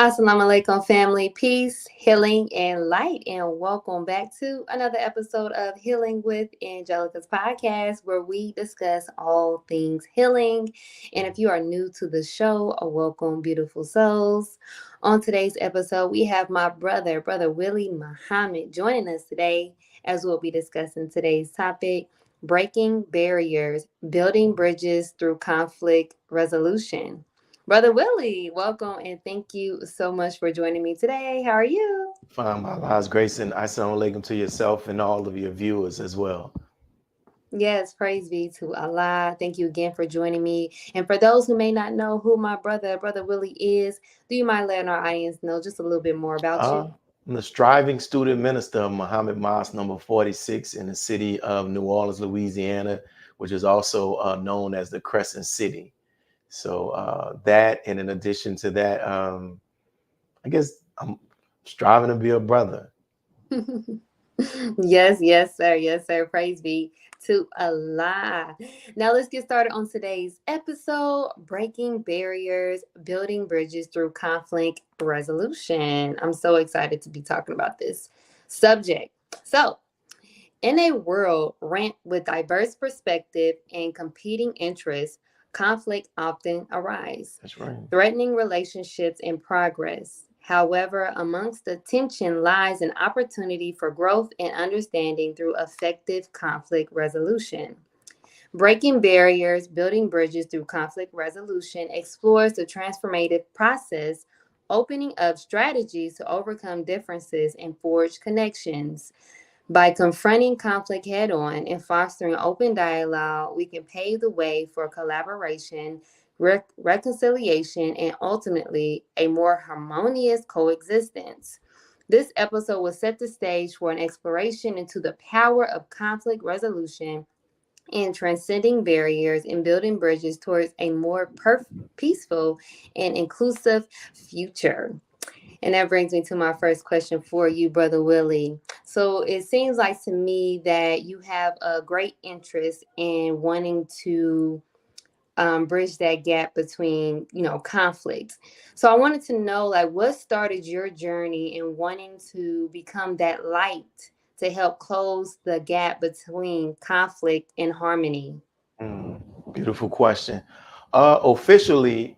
Assalamu alaikum, family, peace, healing, and light, and welcome back to another episode of Healing with Angelica's podcast, where we discuss all things healing. And if you are new to the show, welcome, beautiful souls. On today's episode, we have my brother Willie Muhammad, joining us today as we'll be discussing today's topic: breaking barriers, building bridges through conflict resolution. Brother Willie, welcome and thank you so much for joining me today. How are you? Fine, my Allah's grace and assalamu alaikum to yourself and all of your viewers as well. Yes, praise be to Allah. Thank you again for joining me. And for those who may not know who my brother Willie is, do you mind letting our audience know just a little bit more about Uh, you? I'm the striving student minister of Muhammad Mosque number 46 in the city of New Orleans, Louisiana, which is also known as the Crescent City. So that, and in addition to that, I guess I'm striving to be a brother. Yes, sir. Yes, sir. Praise be to Allah. Now let's get started on today's episode: breaking barriers, building bridges through conflict resolution. I'm so excited to be talking about this subject. So, in a world rent with diverse perspective and competing interests, conflict often arises, That's right. threatening relationships and progress. However, amongst the tension lies an opportunity for growth and understanding through effective conflict resolution. Breaking barriers, building bridges through conflict resolution explores the transformative process, opening up strategies to overcome differences and forge connections. By confronting conflict head on and fostering open dialogue, we can pave the way for collaboration, reconciliation, and ultimately a more harmonious coexistence. This episode will set the stage for an exploration into the power of conflict resolution and transcending barriers and building bridges towards a more peaceful and inclusive future. And that brings me to my first question for you, Brother Willie. So it seems like to me that you have a great interest in wanting to bridge that gap between, conflicts. So I wanted to know, like, what started your journey in wanting to become that light to help close the gap between conflict and harmony? Mm, beautiful question. Officially,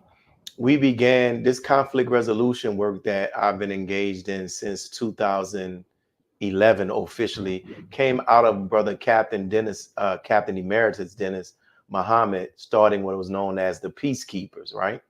we began this conflict resolution work that I've been engaged in since 2011. Officially came out of brother Captain Dennis, Captain Emeritus Dennis Muhammad, starting what was known as the Peacekeepers, right?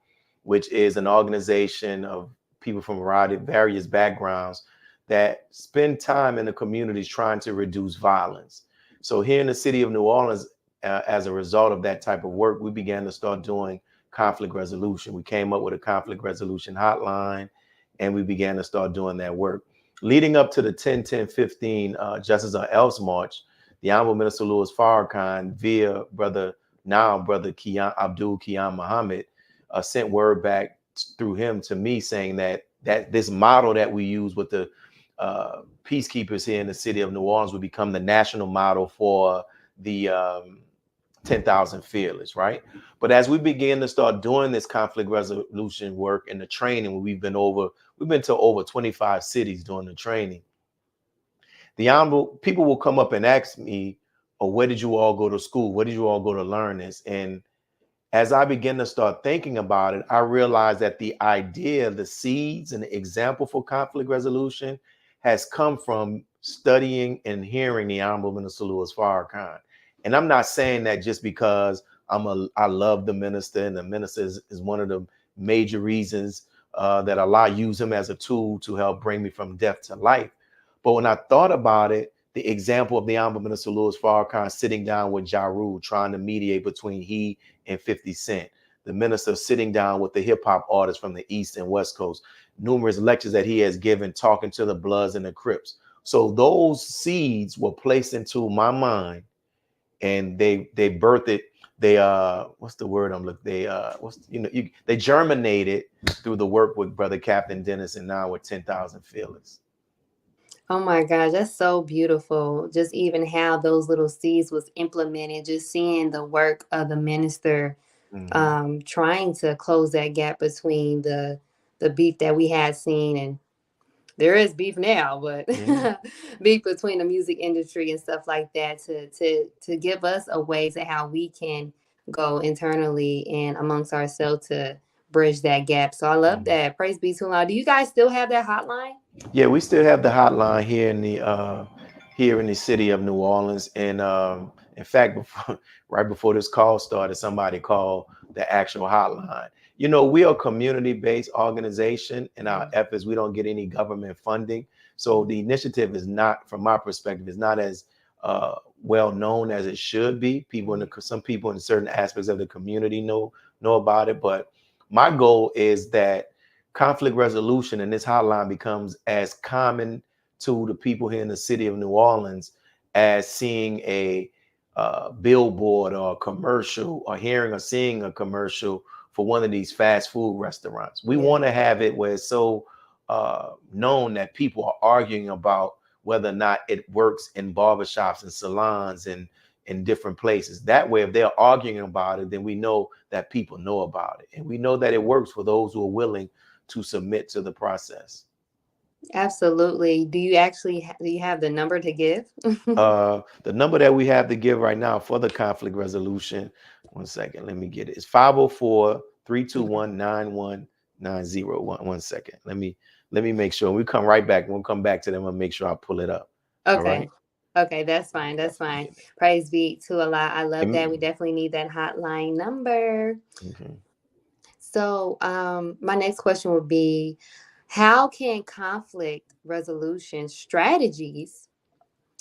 Which is an organization of people from various backgrounds that spend time in the communities trying to reduce violence. So here in the city of New Orleans, as a result of that type of work, we began to start doing conflict resolution. We came up with a conflict resolution hotline, and we began to start doing that work. Leading up to the 10-10-15 Justice on Else March, the Honorable Minister Louis Farrakhan, via brother Kian, Abdul Kian Muhammad, sent word back through him to me saying that this model that we use with the peacekeepers here in the city of New Orleans would become the national model for the 10,000 Fearless, right? But as we begin to start doing this conflict resolution work and the training, we've been to over 25 cities doing the training. The honorable people will come up and ask me, "Oh, where did you all go to school? Where did you all go to learn this?" And as I begin to start thinking about it, I realized that the idea, the seeds, and the example for conflict resolution has come from studying and hearing the Honorable Minister Louis Farrakhan. And I'm not saying that just because I love the minister, and the minister is one of the major reasons that Allah used him as a tool to help bring me from death to life. But when I thought about it, the example of the Honorable Minister Louis Farrakhan sitting down with Ja Rule, trying to mediate between he and 50 Cent, the minister sitting down with the hip hop artists from the East and West Coast, numerous lectures that he has given talking to the Bloods and the Crips. So those seeds were placed into my mind, and they birthed it. They what's the word I'm looking? They germinated through the work with brother Captain Dennis, and now with 10,000 Fearless. Oh my gosh, that's so beautiful. Just even how those little seeds was implemented, just seeing the work of the minister Mm-hmm. trying to close that gap between the the beef that we had seen, and there is beef now, but beef between the music industry and stuff like that, to give us a way to how we can go internally and amongst ourselves to bridge that gap. So I love that. Praise be to Allah. Do you guys still have that hotline? Yeah, we still have the hotline here in the city of New Orleans. And in fact, right before this call started, somebody called the actual hotline. You know, we are a community-based organization. In our efforts, we don't get any government funding. So the initiative is not, from my perspective, is not as well known as it should be. Some people in certain aspects of the community know about it. But my goal is that conflict resolution and this hotline becomes as common to the people here in the city of New Orleans as seeing a billboard or a commercial, or hearing or seeing a commercial for one of these fast food restaurants. We want to have it where it's so known that people are arguing about whether or not it works in barbershops and salons and in different places. That way, if they're arguing about it, then we know that people know about it. And we know that it works for those who are willing to submit to the process. Absolutely. Do you have the number to give? The number that we have to give right now for the conflict resolution, one second, let me get it. It's 504-321-9190. One second. Let me make sure. We come right back. We'll come back to them and make sure I pull it up. Okay. All right? Okay, that's fine. That's fine. Praise be to Allah. I love that. We definitely need that hotline number. So my next question would be, how can conflict resolution strategies,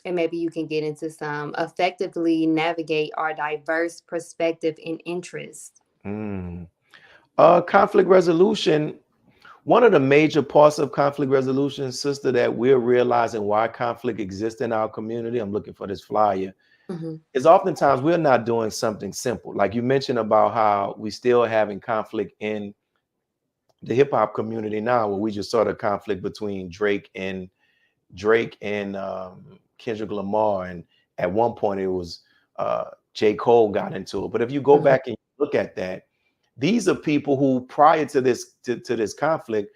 and maybe you can get into some, effectively navigate our diverse perspective and interests? Conflict resolution, one of the major parts of conflict resolution, sister, that we're realizing why conflict exists in our community, I'm looking for this flyer, is oftentimes we're not doing something simple. Like you mentioned about how we still having conflict in the hip hop community now, where we just saw the conflict between Drake and Kendrick Lamar. And at one point it was J. Cole got into it. But if you go back and look at that, these are people who, prior to this this conflict,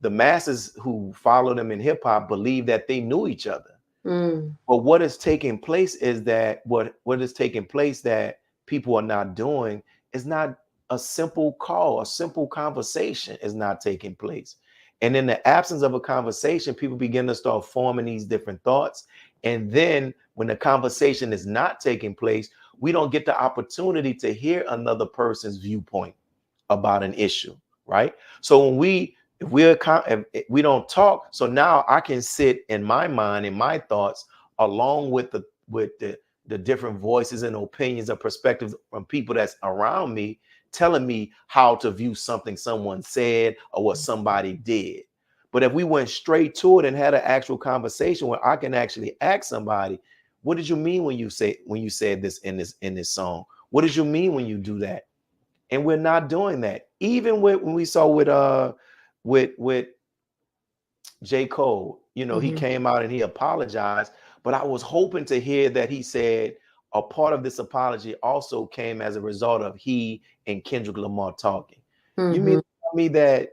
the masses who follow them in hip hop believe that they knew each other. But what is taking place is that what is taking place that people are not doing is not a simple call, a simple conversation is not taking place. And in the absence of a conversation, people begin to start forming these different thoughts. And then when the conversation is not taking place, we don't get the opportunity to hear another person's viewpoint about an issue, right? So when if we don't talk, so now I can sit in my mind, in my thoughts, along with the different voices and opinions and perspectives from people that's around me, telling me how to view something someone said or what somebody did. But if we went straight to it and had an actual conversation where I can actually ask somebody, what did you mean when you said this in this song? What did you mean when you do that? And we're not doing that. Even when we saw with J. Cole, you know, he came out and he apologized, but I was hoping to hear that he said a part of this apology also came as a result of he and Kendrick Lamar talking. You mean to tell me that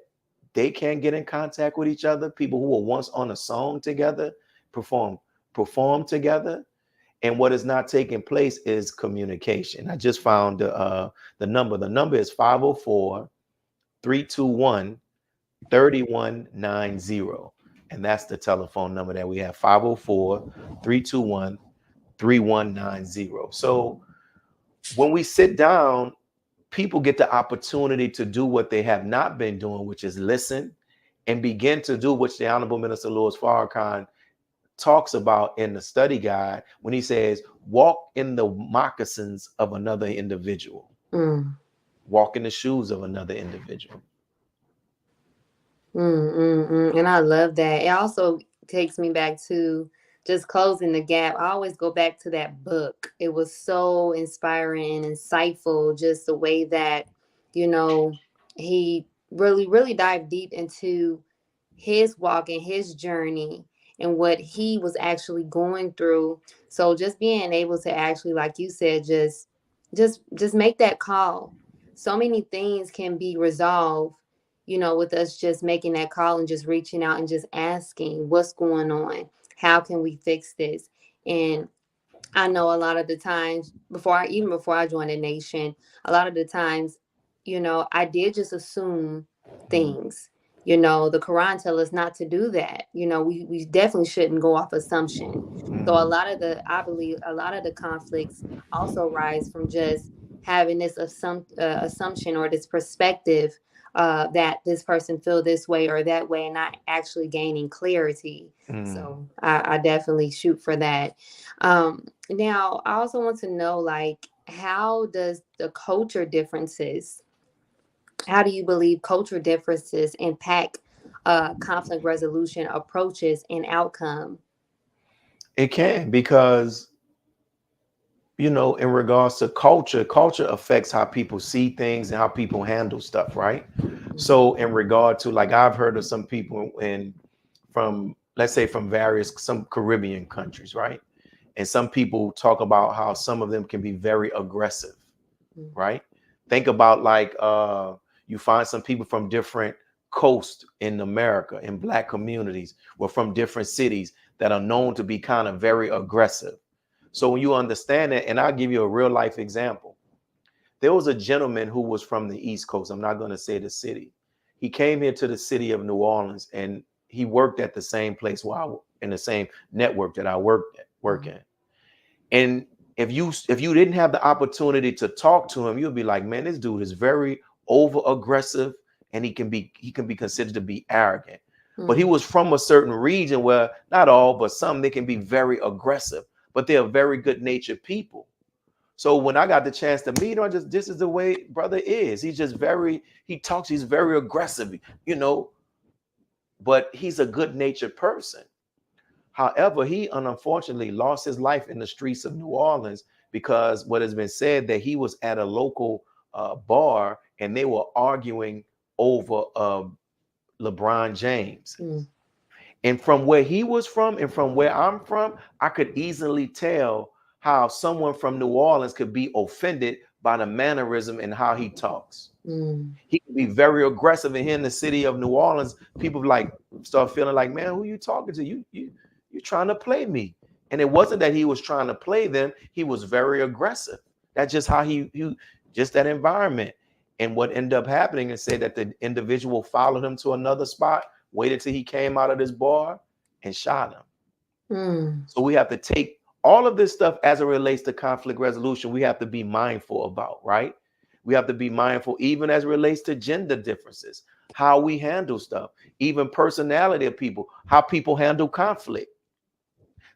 they can't get in contact with each other? People who were once on a song together, perform together, and what is not taking place is communication. I just found the number. The number is 504-321-3190. And that's the telephone number that we have, 504-321-3190. So when we sit down, people get the opportunity to do what they have not been doing, which is listen and begin to do what the Honorable Minister Louis Farrakhan talks about in the study guide when he says, walk in the moccasins of another individual. Walk in the shoes of another individual. And I love that. It also takes me back to just closing the gap. I always go back to that book. It was so inspiring and insightful, just the way that, you know, he really, really dived deep into his walk and his journey and what he was actually going through. So just being able to actually, like you said, just make that call. So many things can be resolved with us just making that call and just reaching out and just asking what's going on, how can we fix this. And I know a lot of the times before I joined the nation, a lot of the times, I did just assume Mm, things. The Quran tells us not to do that. We definitely shouldn't go off assumption. So mm, I believe a lot of the conflicts also rise from just having this assumption or this perspective that this person feel this way or that way, and not actually gaining clarity. mm. So I definitely shoot for that. Now, I also want to know, like, how do you believe culture differences impact conflict resolution approaches and outcome? It can, because in regards to culture, culture affects how people see things and how people handle stuff, right? Mhm. So in regard to, like, I've heard of some people from, let's say, from some Caribbean countries, right? And some people talk about how some of them can be very aggressive, right? Think about, like, you find some people from different coasts in America, in black communities, or from different cities that are known to be kind of very aggressive. So when you understand it, and I'll give you a real life example. There was a gentleman who was from the East Coast. I'm not going to say the city. He came here to the city of New Orleans, and he worked at the same place in the same network that I work in. And if you didn't have the opportunity to talk to him, you'd be like, man, this dude is very over aggressive, and he can be considered to be arrogant. But he Mm, was from a certain region where, not all, but some, they can be very aggressive, but they're very good natured people. So when I got the chance to meet him, this is the way brother is. He's very aggressive, you know, but he's a good natured person. However, he unfortunately lost his life in the streets of New Orleans, because what has been said, that he was at a local bar, and they were arguing over LeBron James. mm, And from where he was from and from where I'm from, I could easily tell how someone from New Orleans could be offended by the mannerism and how he talks. mm, He can be very aggressive, and here in the city of New Orleans, people like start feeling like, man, who you talking to? You trying to play me? And it wasn't that he was trying to play them. He was very aggressive. That's just how he just that environment. And what ended up happening is, say that the individual followed him to another spot, waited till he came out of this bar, and shot him. mm, So we have to take all of this stuff as it relates to conflict resolution. We have to be mindful about, right? We have to be mindful even as it relates to gender differences, how we handle stuff, even personality of people, how people handle conflict.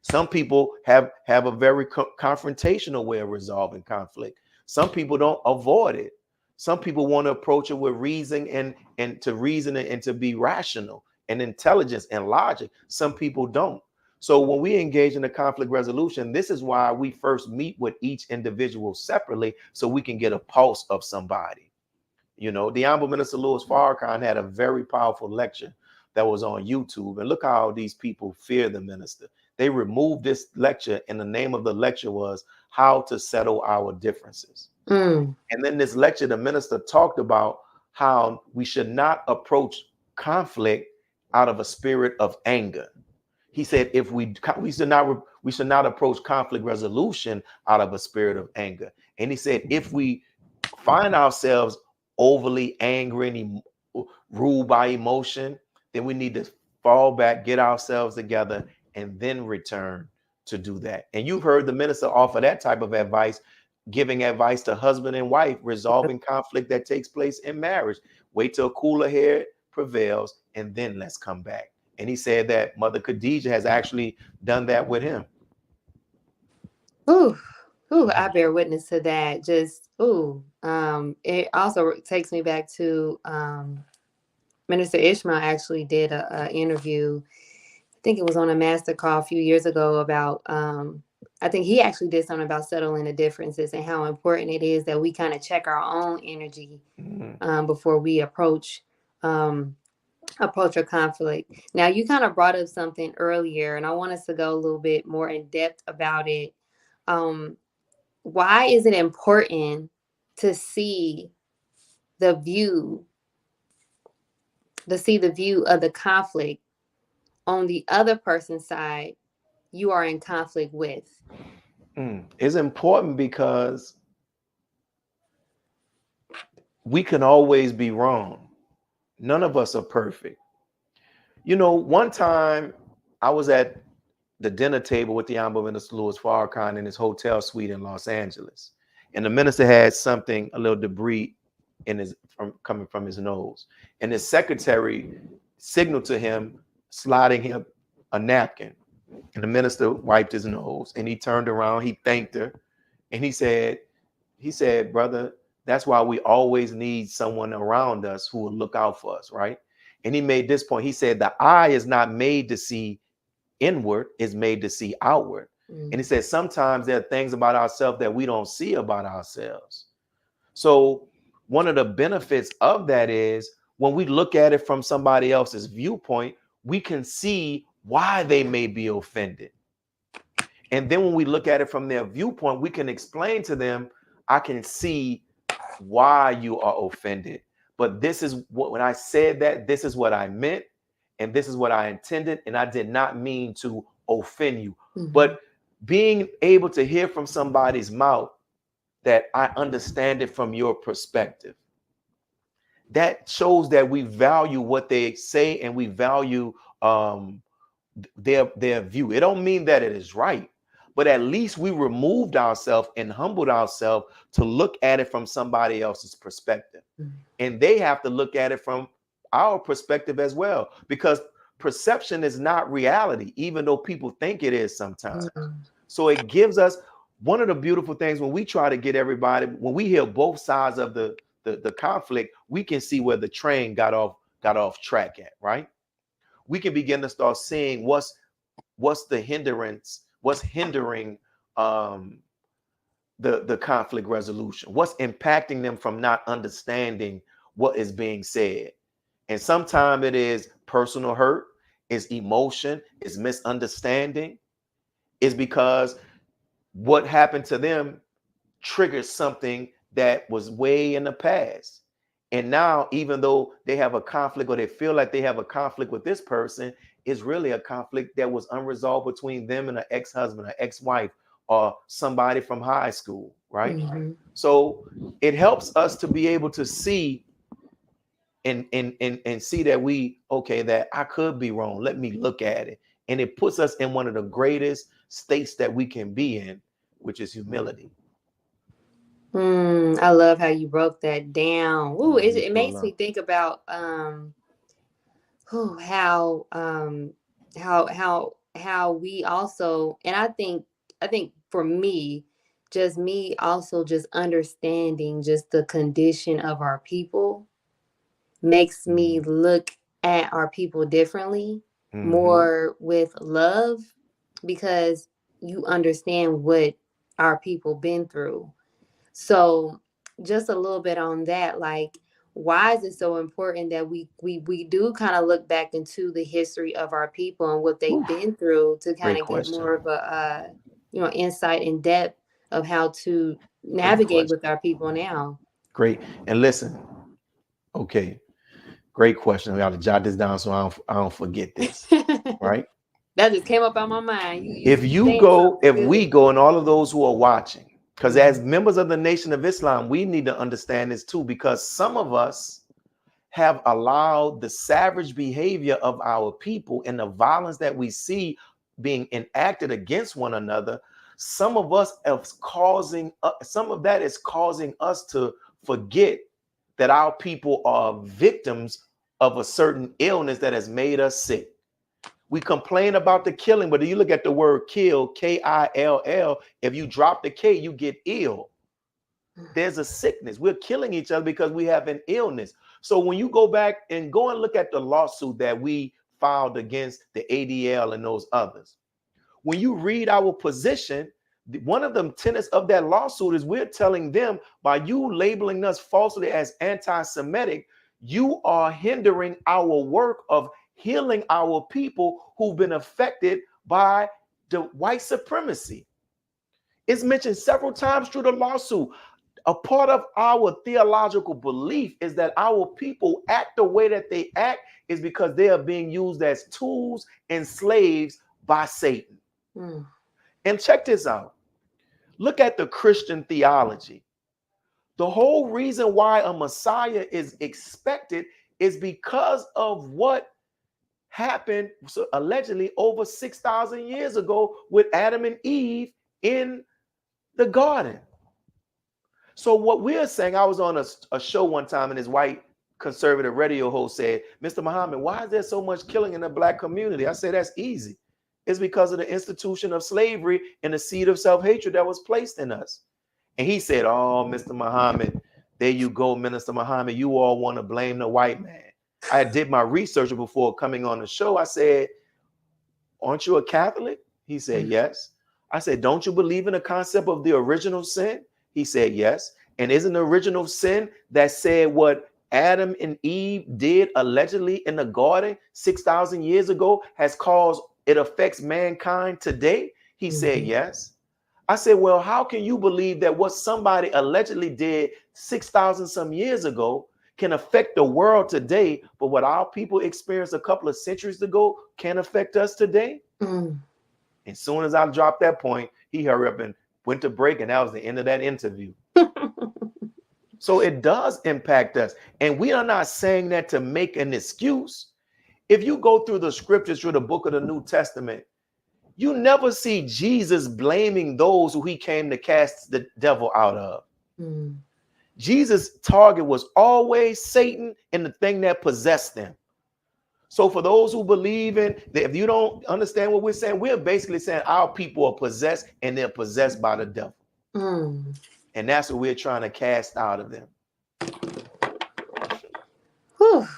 Some people have a very confrontational way of resolving conflict. Some people don't avoid it. Some people want to approach it with reason and to reason and to be rational and intelligence and logic. Some people don't. So when we engage in a conflict resolution, this is why we first meet with each individual separately, so we can get a pulse of somebody. The Honorable Minister Louis Farrakhan had a very powerful lecture that was on YouTube. And look how these people fear the minister. They removed this lecture, and the name of the lecture was How to Settle Our Differences. mm, And then this lecture, the minister talked about how we should not approach conflict out of a spirit of anger. He said, if we should not approach conflict resolution out of a spirit of anger. And he said, if we find ourselves overly angry and ruled by emotion, then we need to fall back, get ourselves together, and then return to do that. And you've heard the minister offer that type of advice, giving advice to husband and wife, resolving conflict that takes place in marriage. Wait till cooler head prevails, and then let's come back. And he said that Mother Khadijah has actually done that with him. ooh, ooh, I bear witness to that. Just ooh. It also takes me back to Minister Ishmael actually did a interview. I think it was on a master call a few years ago about I think he actually did something about settling the differences and how important it is that we kind of check our own energy Mhm. before we um, approach a conflict. Now, you kind of brought up something earlier, and I want us to go a little bit more in depth about it. Um, why is it important to see the view to see the view of the conflict on the other person's side you are in conflict with. It's important because we can always be wrong. None of us are perfect. You know, one time I was at the dinner table with the Honorable Minister Louis Farrakhan in his hotel suite in Los Angeles. And the minister had something, a little debris coming from his nose. And his secretary signaled to him, sliding him a napkin. And the minister wiped his nose and he turned around, he thanked her. And he said, brother, that's why we always need someone around us who will look out for us, right? And he made this point. He said, the eye is not made to see inward, is made to see outward. And he said, sometimes there are things about ourselves that we don't see about ourselves. So one of the benefits of that is when we look at it from somebody else's viewpoint, we can see why they may be offended. And then when we look at it from their viewpoint, we can explain to them, I can see why you are offended. But this is what, when I said that, this is what I meant. And this is what I intended. And I did not mean to offend you. But being able to hear from somebody's mouth that I understand it from your perspective, that shows that we value what they say and we value their view. It don't mean that it is right, but at least we removed ourselves and humbled ourselves to look at it from somebody else's perspective. And they have to look at it from our perspective as well, because perception is not reality, even though people think it is sometimes. So it gives us one of the beautiful things when we try to get everybody, when we hear both sides of the conflict, we can see where the train got off track at, right? We can begin to start seeing what's the hindrance, what's hindering the conflict resolution, what's impacting them from not understanding what is being said. And sometimes it is personal hurt, it's emotion, it's misunderstanding. It's because what happened to them triggers something that was way in the past. And now, even though they have a conflict or they feel like they have a conflict with this person, it's really a conflict that was unresolved between them and an ex-husband, an ex-wife, or somebody from high school, right? So it helps us to be able to see and see that that I could be wrong. Let me look at it. And it puts us in one of the greatest states that we can be in, which is humility. I love how you broke that down. Ooh, it makes me think about how we also, and I think for me, just me also just understanding just the condition of our people makes me look at our people differently, more with love, because you understand what our people been through. So just a little bit on that, like, why is it so important that we do kind of look back into the history of our people and what they've been through to kind of get more of a insight and depth of how to navigate with our people now. Great. And listen, okay, great question. I got to jot this down so I don't forget this. Right? That just came up on my mind. If we go, and all of those who are watching, because as members of the Nation of Islam, we need to understand this too, because some of us have allowed the savage behavior of our people and the violence that we see being enacted against one another. Some of that is causing us to forget that our people are victims of a certain illness that has made us sick. We complain about the killing, but if you look at the word kill, K-I-L-L, if you drop the K, you get ill. There's a sickness. We're killing each other because we have an illness. So when you go back and look at the lawsuit that we filed against the ADL and those others, when you read our position, one of the tenets of that lawsuit is we're telling them, by you labeling us falsely as anti-Semitic, you are hindering our work of healing our people who've been affected by the white supremacy. It's mentioned several times through the lawsuit. A part of our theological belief is that our people act the way that they act is because they are being used as tools and slaves by Satan. And check this out. Look at the Christian theology. The whole reason why a Messiah is expected is because of what happened allegedly over 6,000 years ago with Adam and Eve in the garden. So what we're saying, I was on a show one time and his white conservative radio host said, Mr. Muhammad, why is there so much killing in the black community? I said, that's easy. It's because of the institution of slavery and the seed of self-hatred that was placed in us. And he said, oh, Mr. Muhammad, there you go, Minister Muhammad. You all want to blame the white man. I did my research before coming on the show. I said, aren't you a Catholic? He said, yes. I said, don't you believe in the concept of the original sin? He said, yes. And isn't the original sin that said what Adam and Eve did allegedly in the garden 6,000 years ago has caused, it affects mankind today? He said, yes. I said, well, how can you believe that what somebody allegedly did 6,000 some years ago can affect the world today, but what our people experienced a couple of centuries ago can affect us today? As soon as I dropped that point, he hurried up and went to break, and that was the end of that interview. So it does impact us. And we are not saying that to make an excuse. If you go through the scriptures, through the book of the New Testament, you never see Jesus blaming those who he came to cast the devil out of. Jesus' target was always Satan and the thing that possessed them. So for those who believe in, if you don't understand what we're saying, we're basically saying our people are possessed and they're possessed by the devil. And that's what we're trying to cast out of them. Whew.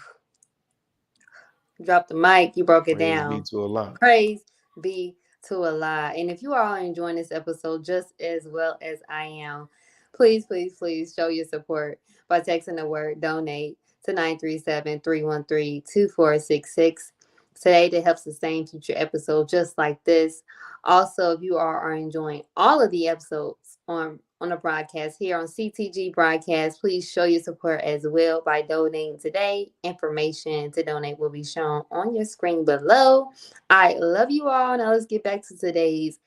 Drop the mic. You broke it down. Praise be to Allah. Praise be to Allah. And if you are all enjoying this episode just as well as I am, please, please, please show your support by texting the word donate to 937-313-2466 today to help sustain future episodes just like this. Also, if you are enjoying all of the episodes on the broadcast here on CTG Broadcast, please show your support as well by donating today. Information to donate will be shown on your screen below. I love you all. Now let's get back to today's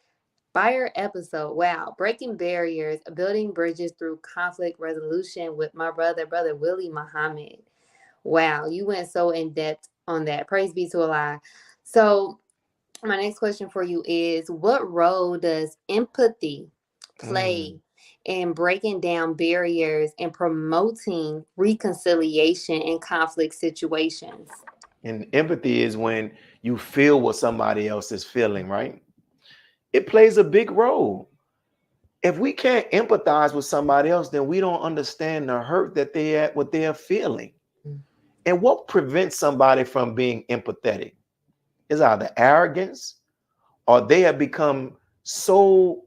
fire episode. Wow. Breaking barriers, building bridges through conflict resolution with my brother Willie Muhammad. Wow. You went so in depth on that. Praise be to Allah. So my next question for you is, what role does empathy play in breaking down barriers and promoting reconciliation in conflict situations? And empathy is when you feel what somebody else is feeling, right? It plays a big role. If we can't empathize with somebody else, then we don't understand the hurt that what they are feeling. And what prevents somebody from being empathetic is either arrogance, or they have become so,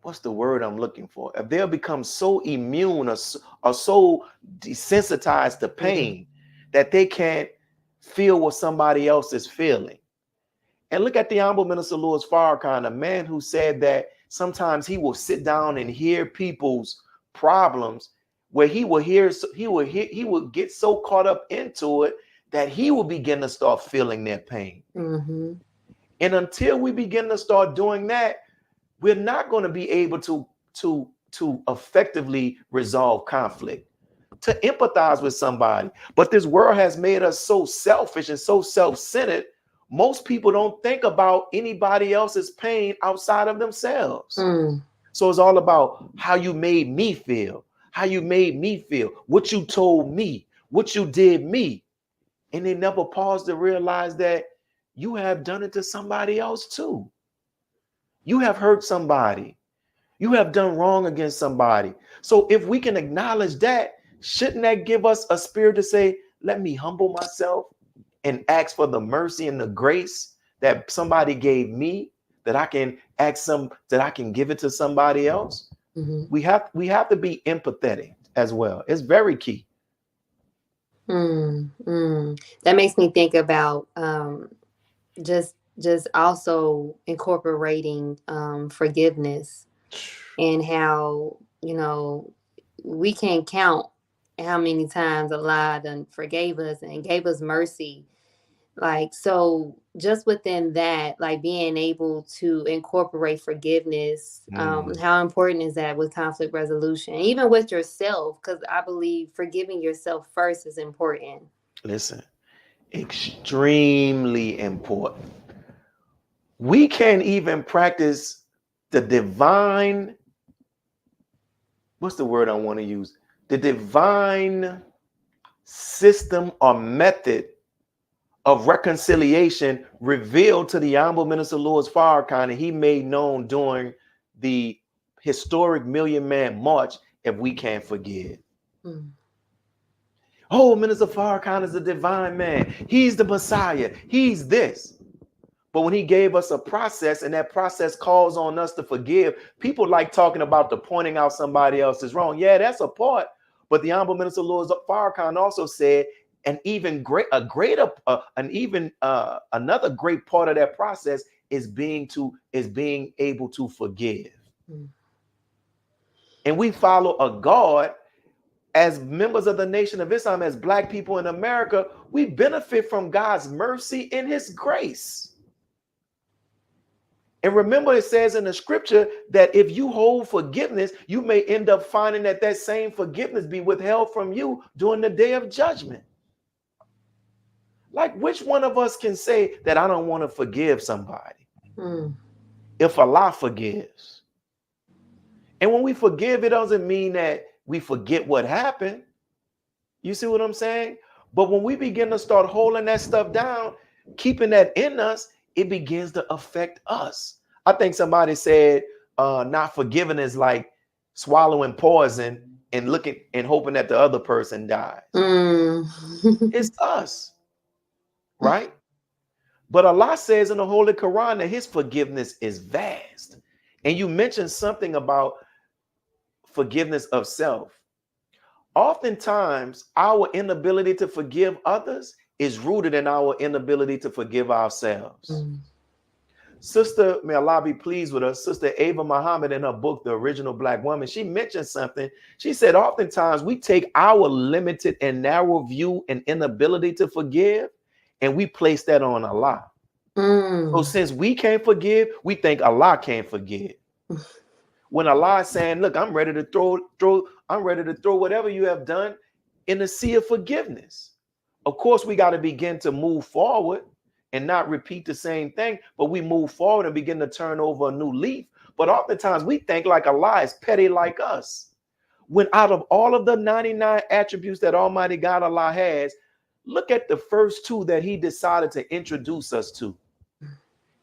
what's the word I'm looking for? If they have become so immune or so desensitized to pain that they can't feel what somebody else is feeling. And look at the Honorable Minister Louis Farrakhan, a man who said that sometimes he will sit down and hear people's problems, where he will get so caught up into it that he will begin to start feeling their pain. And until we begin to start doing that, we're not going to be able to effectively resolve conflict, to empathize with somebody. But this world has made us so selfish and so self-centered. Most people don't think about anybody else's pain outside of themselves. So it's all about how you made me feel, what you told me, what you did me. And they never pause to realize that you have done it to somebody else too. You have hurt somebody. You have done wrong against somebody. So if we can acknowledge that, shouldn't that give us a spirit to say, let me humble myself and ask for the mercy and the grace that somebody gave me, that I can that I can give it to somebody else? We have to be empathetic as well. It's very key. That makes me think about just also incorporating forgiveness, and how, we can't count how many times Allah done forgave us and gave us mercy. Like, so just within that, like being able to incorporate forgiveness, how important is that with conflict resolution, even with yourself? Because I believe forgiving yourself first is important. Listen, extremely important. We can't even practice the divine, what's the word I want to use? The divine system or method of reconciliation revealed to the Honorable Minister Louis Farrakhan, and he made known during the historic Million Man March, if we can't forgive. Oh, Minister Farrakhan is a divine man. He's the Messiah. He's this. But when he gave us a process, and that process calls on us to forgive, people like talking about the pointing out somebody else is wrong. Yeah, that's a part. But the Honorable Minister Louis Farrakhan also said, another great part of that process is being able to forgive. And we follow a God as members of the Nation of Islam, as Black people in America. We benefit from God's mercy and his grace. And remember, it says in the scripture that if you hold forgiveness, you may end up finding that same forgiveness be withheld from you during the day of judgment. Like, which one of us can say that I don't want to forgive somebody? If Allah forgives. And when we forgive, it doesn't mean that we forget what happened. You see what I'm saying? But when we begin to start holding that stuff down, keeping that in us, it begins to affect us. I think somebody said not forgiving is like swallowing poison and looking and hoping that the other person dies. It's us. Right? But Allah says in the Holy Quran that his forgiveness is vast. And you mentioned something about forgiveness of self. Oftentimes, our inability to forgive others is rooted in our inability to forgive ourselves. Sister, may Allah be pleased with us, Sister Ava Muhammad, in her book, The Original Black Woman, she mentioned something. She said, oftentimes we take our limited and narrow view and inability to forgive, and we place that on Allah. So since we can't forgive, we think Allah can't forgive. When Allah is saying, look, I'm ready to throw whatever you have done in the sea of forgiveness. Of course, we got to begin to move forward and not repeat the same thing, but we move forward and begin to turn over a new leaf. But oftentimes we think like Allah is petty like us. When out of all of the 99 attributes that Almighty God Allah has, look at the first two that he decided to introduce us to.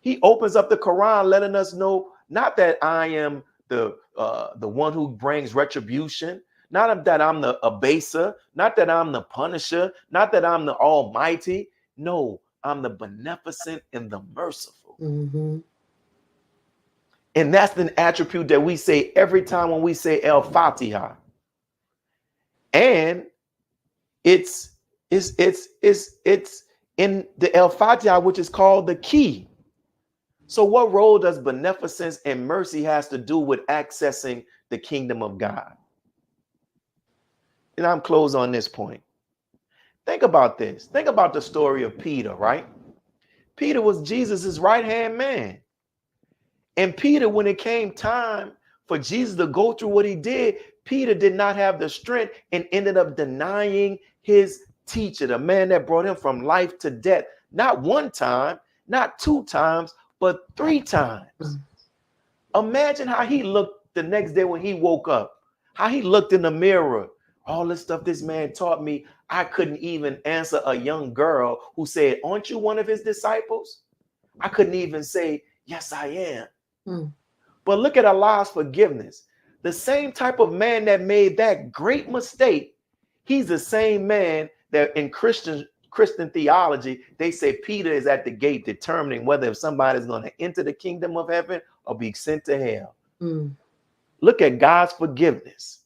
He opens up the Quran letting us know, not that I am the one who brings retribution, not that I'm the abaser, not that I'm the punisher, not that I'm the almighty. No, I'm the beneficent and the merciful. And that's an attribute that we say every time when we say Al-Fatiha. And it's in the Al-Fatiha, which is called the key. So what role does beneficence and mercy has to do with accessing the kingdom of God? And I'm close on this point. Think about this. Think about the story of Peter, right? Peter was Jesus's right-hand man. And Peter, when it came time for Jesus to go through what he did, Peter did not have the strength and ended up denying his teacher, the man that brought him from life to death. Not one time, not two times, but 3 times. Imagine how he looked the next day when he woke up, how he looked in the mirror. All this stuff this man taught me, I couldn't even answer a young girl who said, aren't you one of his disciples? I couldn't even say, yes, I am. But look at Allah's forgiveness. The same type of man that made that great mistake, he's the same man that in Christian theology, they say Peter is at the gate determining whether if somebody's going to enter the kingdom of heaven or be sent to hell. Look at God's forgiveness.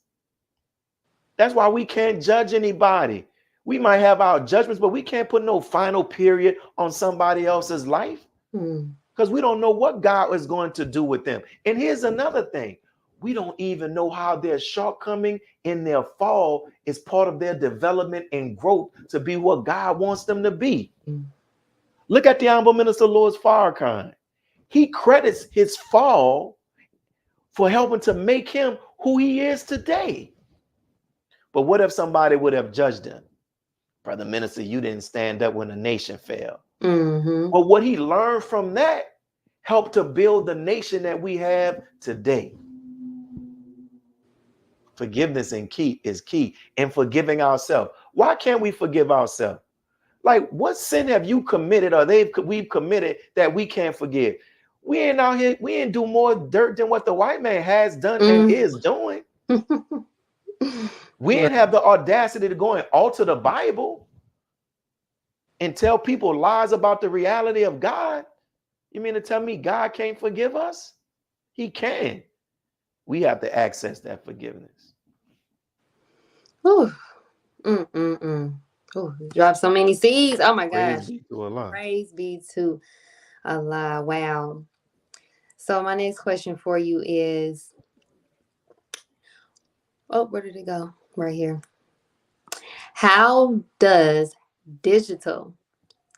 That's why we can't judge anybody. We might have our judgments, but we can't put no final period on somebody else's life because we don't know what God is going to do with them. And here's another thing. we don't even know how their shortcoming in their fall is part of their development and growth to be what God wants them to be. Look at the Honorable Minister Louis Farrakhan. He credits his fall for helping to make him who he is today. But what if somebody would have judged him? Brother Minister, you didn't stand up when the nation fell. But what he learned from that helped to build the nation that we have today. Forgiveness is key in forgiving ourselves. Why can't we forgive ourselves? Like, what sin have you committed or we've committed that we can't forgive? We ain't out here, we ain't do more dirt than what the white man has done and is doing. We ain't have the audacity to go and alter the Bible and tell people lies about the reality of God. You mean to tell me God can't forgive us? He can. We have to access that forgiveness. Ooh. Ooh, drop so many seeds. Oh my gosh. Praise be to Allah. Praise be to Allah. Wow. So my next question for you is, oh, where did it go? Right here. How does digital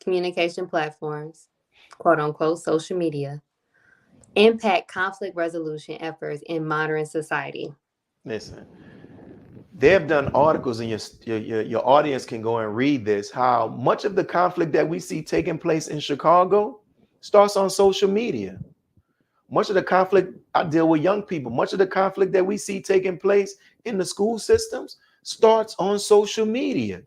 communication platforms, quote unquote, social media, impact conflict resolution efforts in modern society? Listen, they've done articles, and your audience can go and read this, how much of the conflict that we see taking place in Chicago starts on social media. Much of the conflict, I deal with young people, much of the conflict that we see taking place in the school systems starts on social media.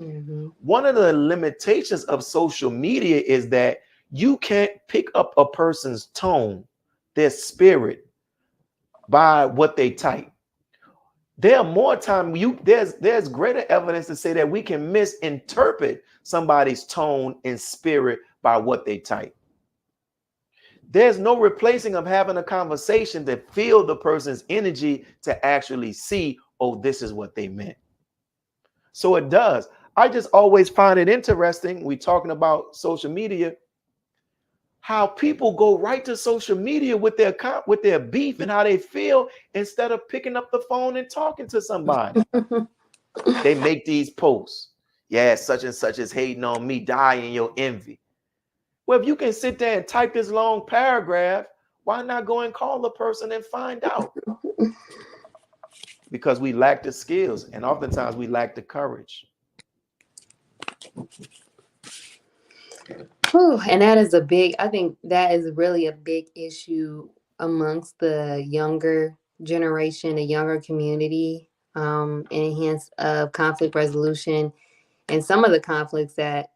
One of the limitations of social media is that you can't pick up a person's tone, their spirit, by what they type. There are more time there's greater evidence to say that we can misinterpret somebody's tone and spirit by what they type. There's no replacing of having a conversation to feel the person's energy to actually see, oh, this is what they meant. So it does. I just always find it interesting. We're talking about social media, how people go right to social media with their beef and how they feel instead of picking up the phone and talking to somebody. They make these posts. Yeah, such and such is hating on me, die in your envy. Well, if you can sit there and type this long paragraph, why not go and call the person and find out? Because we lack the skills, and oftentimes we lack the courage. And that is I think that is really a big issue amongst the younger generation, the younger community, and hence of conflict resolution. And some of the conflicts that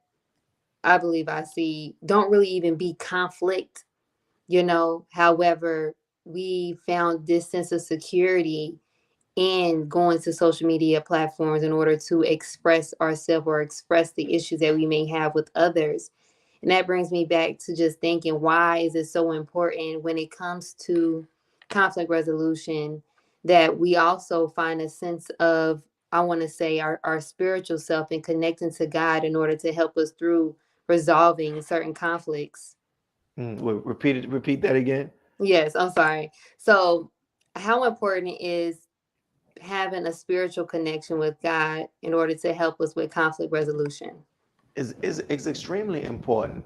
I believe I see don't really even be conflict, However, we found this sense of security in going to social media platforms in order to express ourselves or express the issues that we may have with others. And that brings me back to just thinking, why is it so important when it comes to conflict resolution that we also find a sense of, I want to say, our spiritual self and connecting to God in order to help us through resolving certain conflicts? Repeat that again. Yes, I'm sorry. So how important is having a spiritual connection with God in order to help us with conflict resolution? Is extremely important.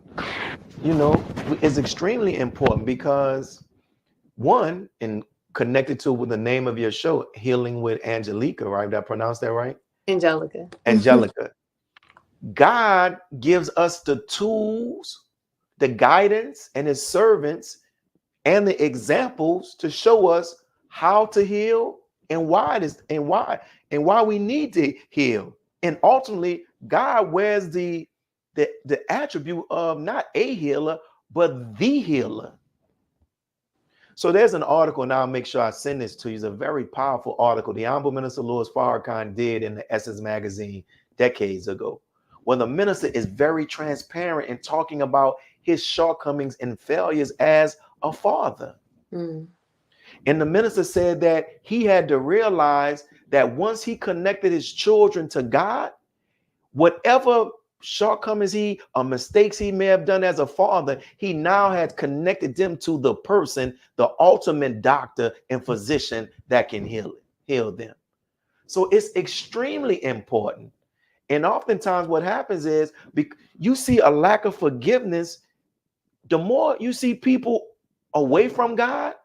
It's extremely important because, one, and connected to with the name of your show, Healing with Angelica, right? Did I pronounce that right? Angelica. God gives us the tools, the guidance, and his servants and the examples to show us how to heal and why we need to heal. And ultimately, God wears the attribute of not a healer, but the healer. So there's an article, and I'll make sure I send this to you. It's a very powerful article the Honorable Minister Louis Farrakhan did in the Essence magazine decades ago, where the minister is very transparent in talking about his shortcomings and failures as a father. And the minister said that he had to realize that once he connected his children to God, whatever shortcomings or mistakes he may have done as a father, he now had connected them to the person, the ultimate doctor and physician that can heal them. So it's extremely important. And oftentimes what happens is you see a lack of forgiveness. The more you see people away from God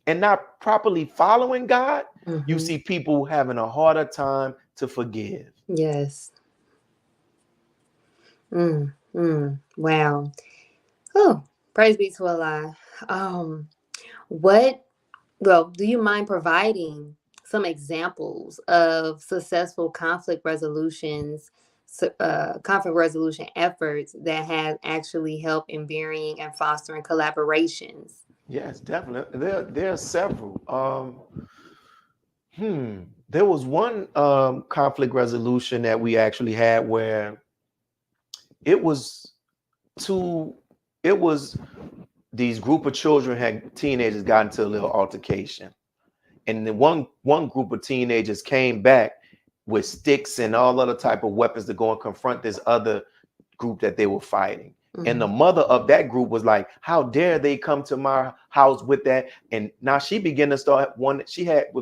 and not properly following God, you see people having a harder time to forgive. Yes. Wow. Oh, praise be to Allah. What, well, do you mind providing some examples of successful conflict resolution efforts that have actually helped in varying and fostering collaborations? Yes, definitely. There are several. There was one conflict resolution that we actually had where it was two. It was these group of children had teenagers got into a little altercation, and then one group of teenagers came back with sticks and all other type of weapons to go and confront this other group that they were fighting. And the mother of that group was like, how dare they come to my house with that? And now she began to start would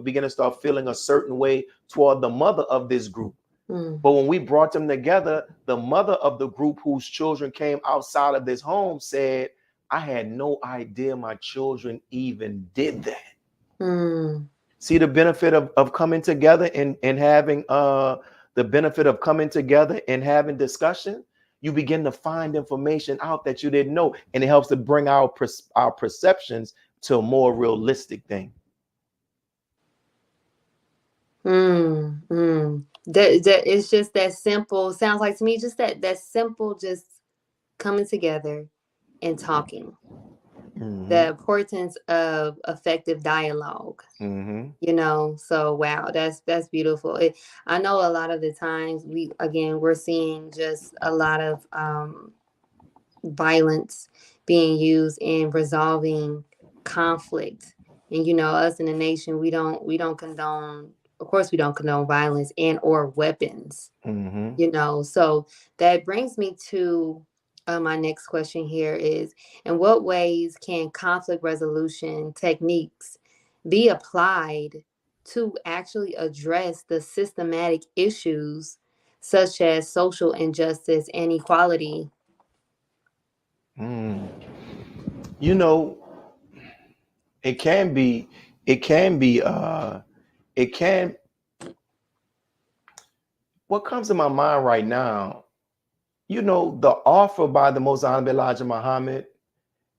begin to start feeling a certain way toward the mother of this group. But when we brought them together, the mother of the group whose children came outside of this home said, I had no idea my children even did that. See the benefit of coming together and having the benefit of coming together and having discussion. You begin to find information out that you didn't know, and it helps to bring our perceptions to a more realistic thing. That it's just that simple. Sounds like to me just that simple, just coming together and talking. The importance of effective dialogue. So wow, that's beautiful. I know a lot of the times we're seeing just a lot of violence being used in resolving conflict. And us in the nation, we don't condone, of course we don't condone violence and or weapons. So that brings me to my next question here is, in what ways can conflict resolution techniques be applied to actually address the systematic issues such as social injustice and equality? It can be, what comes to my mind right now, the offer by the Most Honorable Elijah Muhammad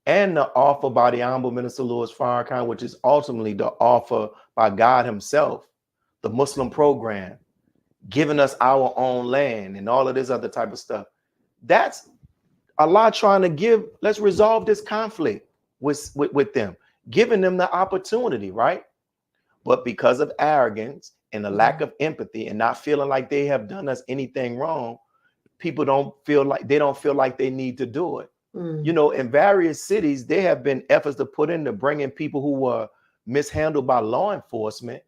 and the offer by the Honorable Minister Louis Farrakhan, which is ultimately the offer by God himself, the Muslim program, giving us our own land and all of this other type of stuff. That's Allah trying to let's resolve this conflict with them, giving them the opportunity, right? But because of arrogance and the lack of empathy and not feeling like they have done us anything wrong, people don't feel like they need to do it. In various cities, there have been efforts to put into bringing people who were mishandled by law enforcement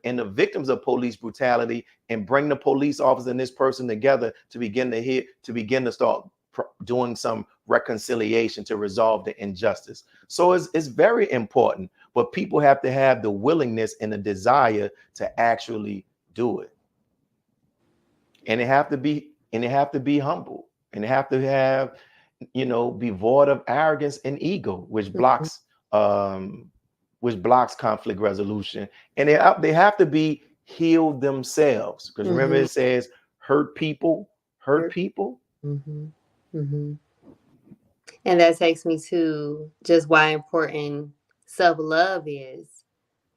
and the victims of police brutality, and bring the police officer and this person together to begin to start doing some reconciliation to resolve the injustice. So it's very important, but people have to have the willingness and the desire to actually do it. And they have to be humble, and they have to have, be void of arrogance and ego, which blocks conflict resolution. And they have to be healed themselves, because remember it says hurt people hurt people. And that takes me to just why important self-love is,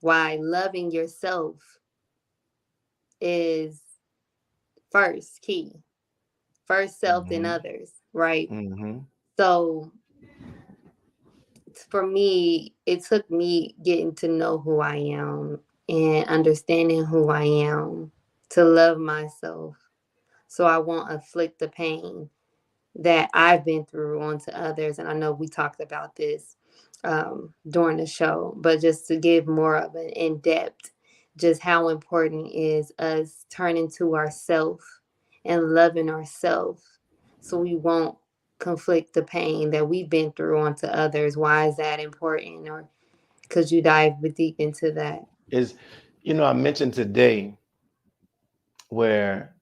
why loving yourself is first key, first self then others, right? So for me, it took me getting to know who I am and understanding who I am to love myself, so I won't inflict the pain that I've been through onto others. And I know we talked about this during the show, but just to give more of an in-depth, just how important is us turning to ourselves and loving ourselves, so we won't conflict the pain that we've been through onto others. Why is that important? Or could you dive deep into that? is, I mentioned today where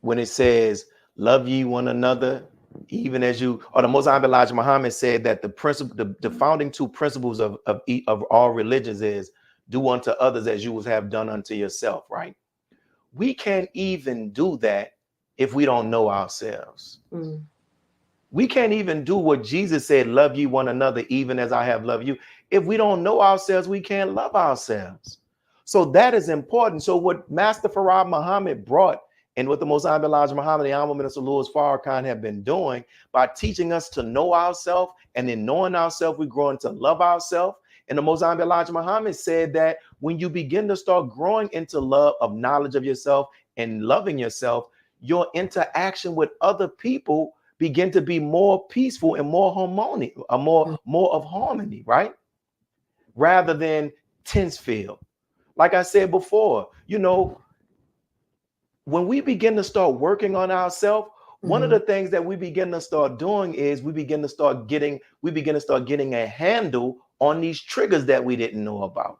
when it says, love ye one another, even as you, or the Most High Elijah Muhammad said that the principle, the founding two principles of all religions is do unto others as you would have done unto yourself, right? We can't even do that if we don't know ourselves. Mm. We can't even do what Jesus said, love ye one another, even as I have loved you. If we don't know ourselves, we can't love ourselves. So that is important. So what Master Farad Muhammad brought and what the Most High Elijah Muhammad and Honorary Minister Louis Farrakhan have been doing by teaching us to know ourselves, and in knowing ourselves, we grow into love ourselves. And the Most High Elijah Muhammad said that when you begin to start growing into love of knowledge of yourself and loving yourself, your interaction with other people begin to be more peaceful and more harmonious, more of harmony, right? Rather than tense feel. Like I said before, when we begin to start working on ourselves, one of the things that we begin to start doing is we begin to start getting a handle on these triggers that we didn't know about.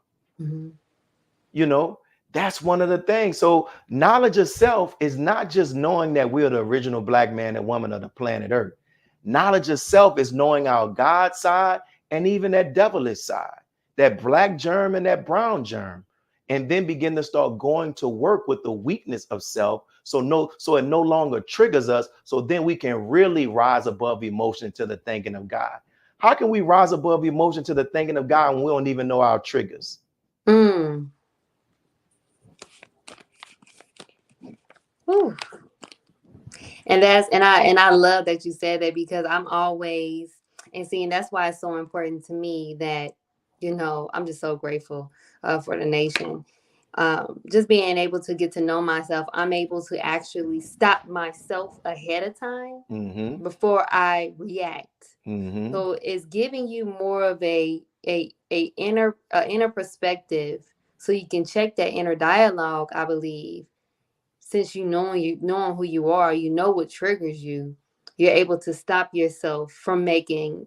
That's one of the things. So knowledge of self is not just knowing that we're the original Black man and woman of the planet Earth. Knowledge of self is knowing our God side and even that devilish side, that black germ and that brown germ, and then begin to start going to work with the weakness of self. So it no longer triggers us. So then we can really rise above emotion to the thinking of God. How can we rise above emotion to the thinking of God when we don't even know our triggers? Ooh. And I love that you said that, because I'm always, and seeing, that's why it's so important to me that, I'm just so grateful for the nation. Just being able to get to know myself, I'm able to actually stop myself ahead of time before I react. So it's giving you more of a inner perspective, so you can check that inner dialogue, I believe. Since knowing who you are, what triggers you, you're able to stop yourself from making,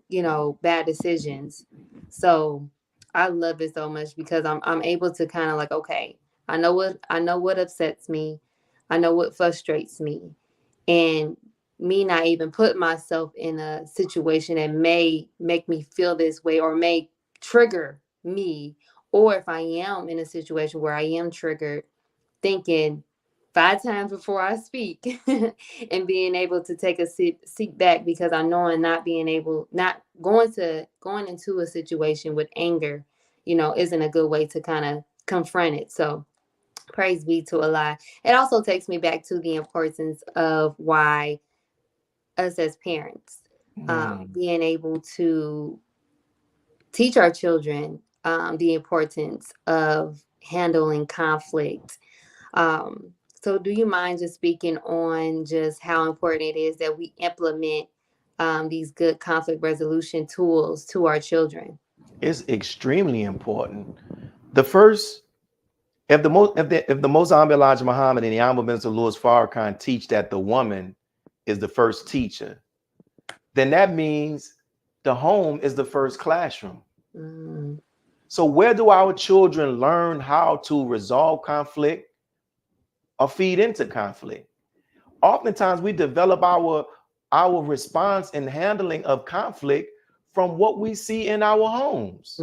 bad decisions. So I love it so much, because I'm able to kind of like, okay, I know what upsets me. I know what frustrates me. And me not even put myself in a situation that may make me feel this way or may trigger me. Or if I am in a situation where I am triggered, thinking 5 times before I speak and being able to take a seat back, because I know I'm not going into a situation with anger, isn't a good way to kind of confront it. So praise be to Allah. It also takes me back to the importance of why us as parents, being able to teach our children the importance of handling conflict. So do you mind just speaking on just how important it is that we implement these good conflict resolution tools to our children? It's extremely important. The first, if the Most Honorable Elijah Muhammad and the Honorable Minister Louis Farrakhan teach that the woman is the first teacher, then that means the home is the first classroom. So where do our children learn how to resolve conflict or feed into conflict? Oftentimes we develop our response and handling of conflict from what we see in our homes.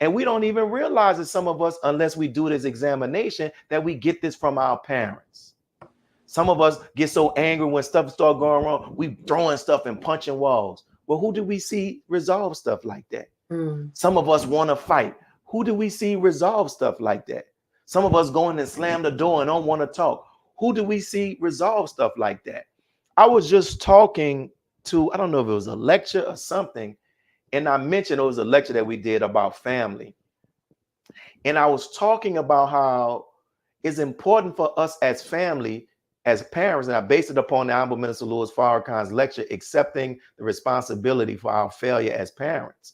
And we don't even realize it, some of us, unless we do this examination, that we get this from our parents. Some of us get so angry when stuff starts going wrong, we throwing stuff and punching walls. Well, who do we see resolve stuff like that? Some of us want to fight. Who do we see resolve stuff like that? Some of us go in and slam the door and don't want to talk. Who do we see resolve stuff like that? I was just talking to, I don't know if it was a lecture or something, and I mentioned it was a lecture that we did about family. And I was talking about how it's important for us as family, as parents, and I based it upon the Honorable Minister Louis Farrakhan's lecture, accepting the responsibility for our failure as parents.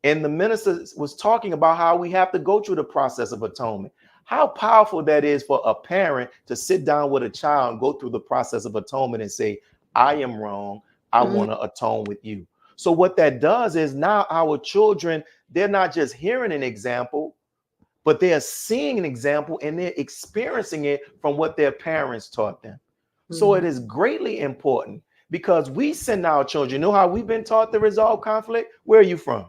And the minister was talking about how we have to go through the process of atonement. How powerful that is for a parent to sit down with a child and go through the process of atonement and say, I am wrong. I want to atone with you. So what that does is now our children, they're not just hearing an example, but they are seeing an example and they're experiencing it from what their parents taught them. So it is greatly important because we send our children. You know how we've been taught to resolve conflict? Where are you from?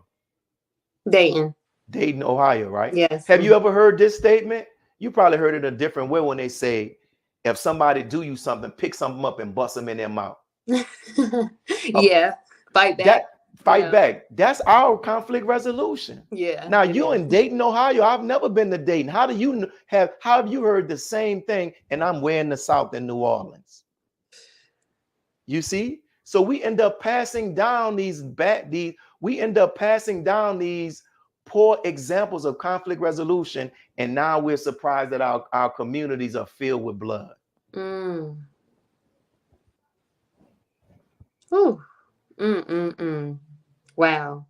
Dayton. Dayton, Ohio, right? Yes. Have you ever heard this statement? You probably heard it a different way when they say, if somebody do you something, pick something up and bust them in their mouth. Yeah. Fight back. Fight back. That's our conflict resolution. Yeah. Now you in Dayton, Ohio. I've never been to Dayton. How have you heard the same thing? And I'm way in the South in New Orleans. You see? So we end up passing down these poor examples of conflict resolution, and now we're surprised that our communities are filled with blood. Ooh. Wow.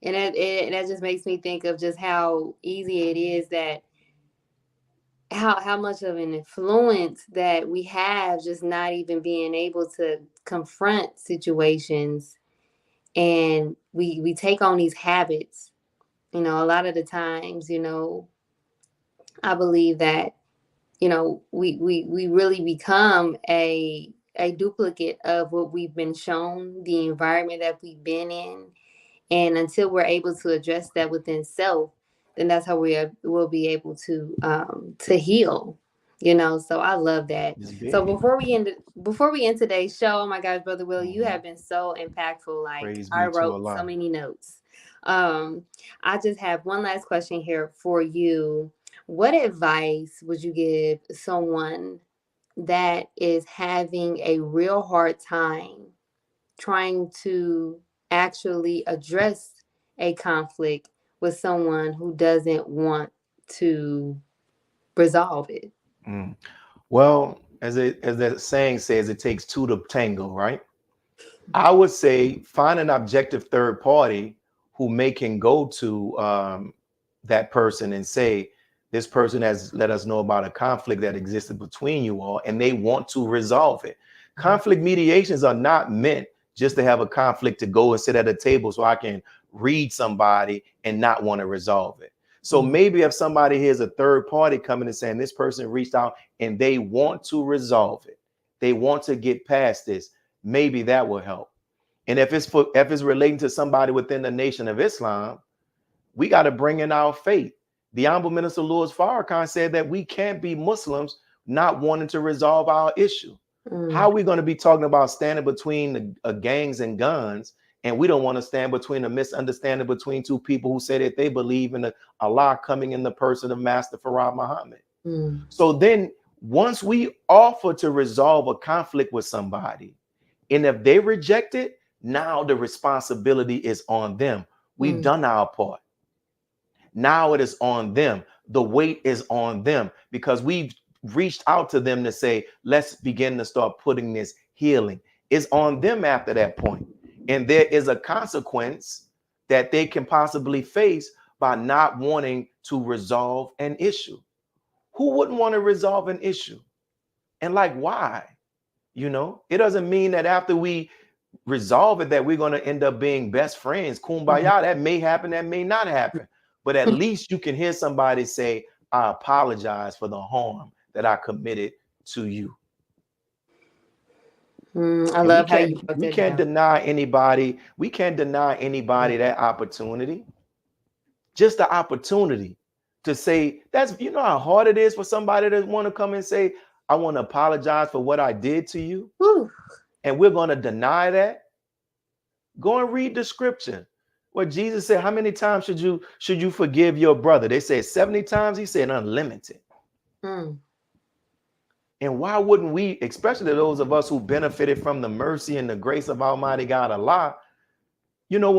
And that just makes me think of just how easy it is that how much of an influence that we have just not even being able to confront situations, and we take on these habits. A lot of the times, I believe that, we really become a duplicate of what we've been shown, the environment that we've been in. And until we're able to address that within self, then that's how we'll be able to heal. So I love that. So before we end today's show, oh my gosh, Brother Will, you have been so impactful. Like, I wrote so many notes. I just have one last question here for you. What advice would you give someone that is having a real hard time trying to actually address a conflict with someone who doesn't want to resolve it? Well, as that saying says, it takes two to tango, right? I would say find an objective third party who can go to that person and say, this person has let us know about a conflict that existed between you all, and they want to resolve it. Conflict mediations are not meant just to have a conflict to go and sit at a table so I can read somebody and not want to resolve it. So maybe if somebody hears a third party coming and saying this person reached out and they want to resolve it, they want to get past this, maybe that will help. And if it's relating to somebody within the Nation of Islam, we got to bring in our faith. The Honorable Minister Louis Farrakhan said that we can't be Muslims not wanting to resolve our issue. How are we going to be talking about standing between the gangs and guns, and we don't want to stand between a misunderstanding between two people who say that they believe in Allah coming in the person of Master Farad Muhammad? So then once we offer to resolve a conflict with somebody, and if they reject it, now the responsibility is on them. We've done our part. Now it is on them. The weight is on them because we've reached out to them to say, let's begin to start putting this healing. It's on them after that point. And there is a consequence that they can possibly face by not wanting to resolve an issue. Who wouldn't want to resolve an issue? And like, why? It doesn't mean that after we resolve it that we're going to end up being best friends. Kumbaya, that may happen, that may not happen. But at least you can hear somebody say, I apologize for the harm that I committed to you. I love how you broke that down. We can't deny anybody that opportunity. Just the opportunity to say, that's, how hard it is for somebody to want to come and say, I want to apologize for what I did to you. And we're going to deny that. Go and read the scripture. What Jesus said, how many times should you forgive your brother? They said 70 times. He said unlimited. And why wouldn't we, especially those of us who benefited from the mercy and the grace of Almighty God Allah?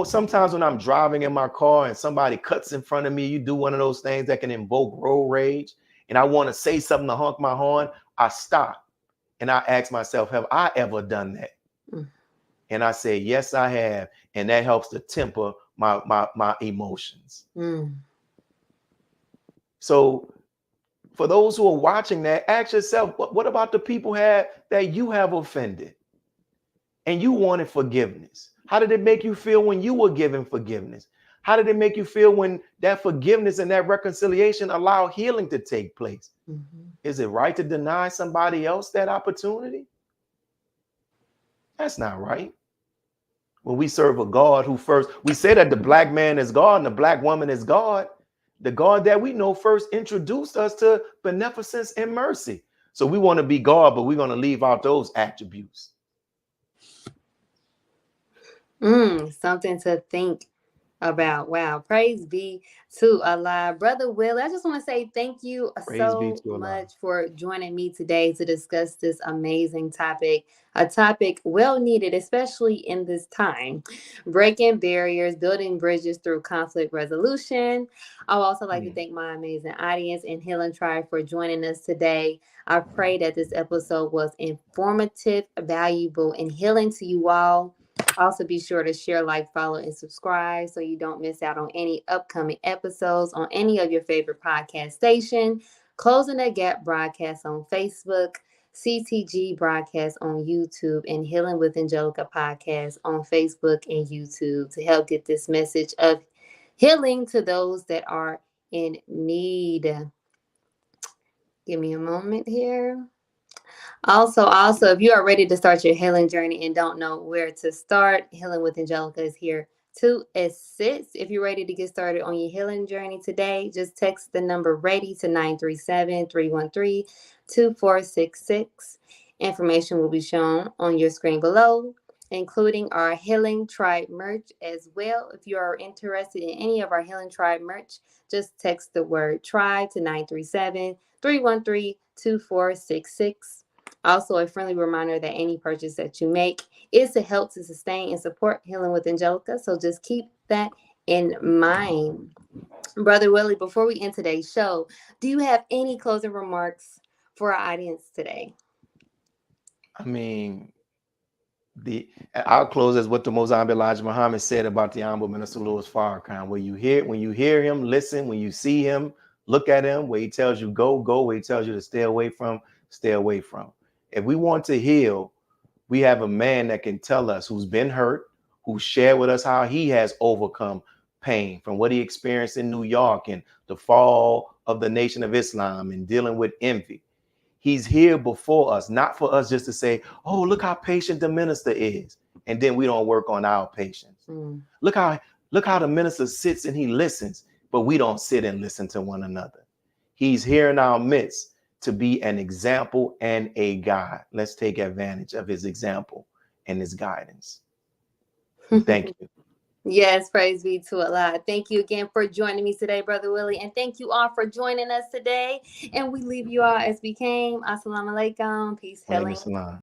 Sometimes when I'm driving in my car and somebody cuts in front of me, you do one of those things that can invoke road rage, and I want to say something to honk my horn, I stop and I ask myself, have I ever done that? And I say, yes, I have. And that helps to temper my emotions. So for those who are watching that, ask yourself, what about the people that you have offended and you wanted forgiveness? How did it make you feel when you were given forgiveness? How did it make you feel when that forgiveness and that reconciliation allow healing to take place? Mm-hmm. Is it right to deny somebody else that opportunity? That's not right. When we serve a God who first, we say that the black man is God and the black woman is God. The God that we know first introduced us to beneficence and mercy. So we want to be God, but we're going to leave out those attributes. Something to think about. Wow. Praise be to Allah. Brother Willie, I just want to say thank you Praise be so to Allah. much for joining me today to discuss this amazing topic, a topic well needed, especially in this time. Breaking barriers, building bridges through conflict resolution. I would also like to thank my amazing audience and Healing Tribe for joining us today. I pray that this episode was informative, valuable, and healing to you all. Also, be sure to share, like, follow, and subscribe so you don't miss out on any upcoming episodes on any of your favorite podcast station. Closing the Gap broadcast on Facebook, CTG broadcast on YouTube, and Healing with Angelica podcast on Facebook and YouTube to help get this message of healing to those that are in need. Give me a moment here. Also, if you are ready to start your healing journey and don't know where to start, Healing with Angelica is here to assist. If you're ready to get started on your healing journey today, just text the number READY to 937-313-2466. Information will be shown on your screen below, including our Healing Tribe merch as well. If you are interested in any of our Healing Tribe merch, just text the word TRIBE to 937-313-2466. Also, a friendly reminder that any purchase that you make is to help to sustain and support Healing with Angelica. So just keep that in mind. Brother Willie, before we end today's show, do you have any closing remarks for our audience today? I mean, I'll close as what the Most Honorable Elijah Muhammad said about the Honorable Minister Louis Farrakhan. When you hear him, listen. When you see him, look at him. Where he tells you go. Where he tells you to stay away from, stay away from. If we want to heal, we have a man that can tell us who's been hurt, who shared with us how he has overcome pain from what he experienced in New York and the fall of the Nation of Islam and dealing with envy. He's here before us, not for us just to say, oh, look how patient the minister is. And then we don't work on our patience. Look how the minister sits and he listens, but we don't sit and listen to one another. He's here in our midst to be an example and a guide. Let's take advantage of his example and his guidance. Thank you. Yes, praise be to Allah. Thank you again for joining me today, Brother Willie. And thank you all for joining us today. And we leave you all as we came. Assalamu alaikum. Peace, healing.